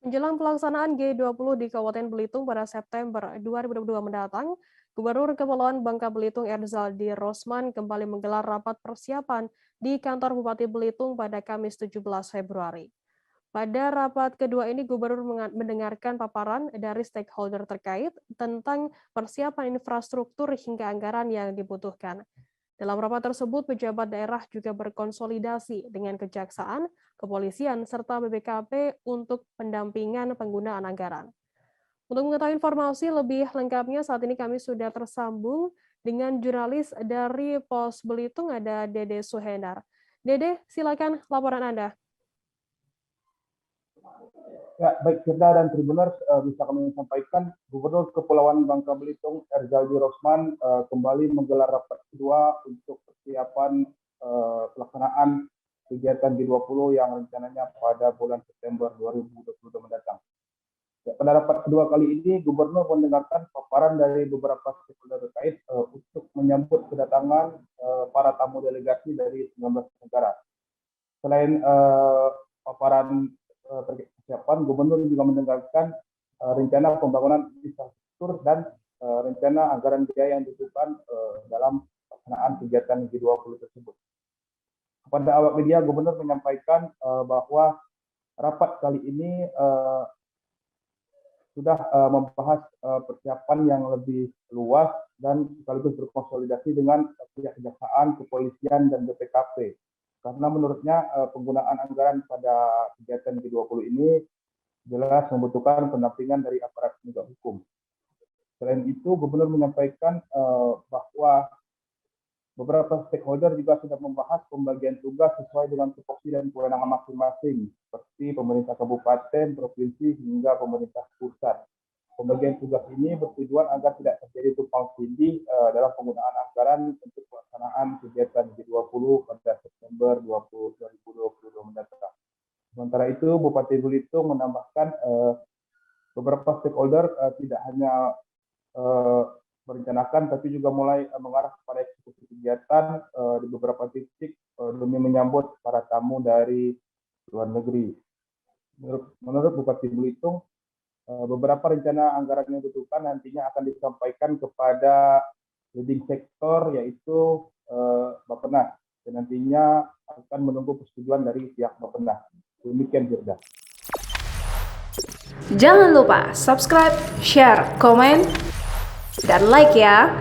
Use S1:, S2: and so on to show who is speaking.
S1: Menjelang pelaksanaan G20 di Kabupaten Belitung pada September 2022 mendatang, Gubernur Kepulauan Bangka Belitung Erzaldi Rosman kembali menggelar rapat persiapan di kantor Bupati Belitung pada Kamis 17 Februari. Pada rapat kedua ini, Gubernur mendengarkan paparan dari stakeholder terkait tentang persiapan infrastruktur hingga anggaran yang dibutuhkan. Dalam rapat tersebut, pejabat daerah juga berkonsolidasi dengan Kejaksaan, Kepolisian, serta BPKP untuk pendampingan penggunaan anggaran. Untuk mengetahui informasi lebih lengkapnya, saat ini kami sudah tersambung dengan jurnalis dari Pos Belitung, ada Dede Suhendar. Dede, silakan laporan Anda.
S2: Ya, baik Firda dan Tribuners, bisa kami sampaikan Gubernur Kepulauan Bangka Belitung Erzaldi Rosman kembali menggelar rapat kedua untuk persiapan pelaksanaan kegiatan G20 yang rencananya pada bulan September 2022 mendatang. Ya, pada rapat kedua kali ini, Gubernur mendengarkan paparan dari beberapa stakeholder terkait untuk menyambut kedatangan para tamu delegasi dari 19 negara. Selain paparan terkait persiapan, Gubernur juga mendengarkan rencana pembangunan infrastruktur dan rencana anggaran biaya yang dibutuhkan dalam pelaksanaan kegiatan G20 tersebut. Kepada awak media, Gubernur menyampaikan bahwa rapat kali ini sudah membahas persiapan yang lebih luas dan sekaligus berkonsolidasi dengan pihak Kejaksaan, Kepolisian, dan BPKP. Karena menurutnya penggunaan anggaran pada kegiatan G20 ini jelas membutuhkan pendampingan dari aparat penegak hukum. Selain itu, Gubernur menyampaikan bahwa beberapa stakeholder juga sudah membahas pembagian tugas sesuai dengan tupoksi dan kewenangan masing-masing, seperti pemerintah kabupaten, provinsi, hingga pemerintah pusat. Pembagian tugas ini bertujuan agar tidak terjadi tumpang tindih dalam penggunaan anggaran untuk pelaksanaan kegiatan G20 pada September 2022 mendatang. Sementara itu, Bupati Belitung menambahkan beberapa stakeholder tidak hanya merencanakan, tapi juga mulai mengarah kepada eksekusi kegiatan di beberapa titik demi menyambut para tamu dari luar negeri. Menurut Bupati Belitung, beberapa rencana anggaran yang dibutuhkan nantinya akan disampaikan kepada leading sektor, yaitu Bappenas, dan nantinya akan menunggu persetujuan dari pihak Bappenas. Demikian, Firda.
S3: Jangan lupa subscribe, share, komen, dan like ya.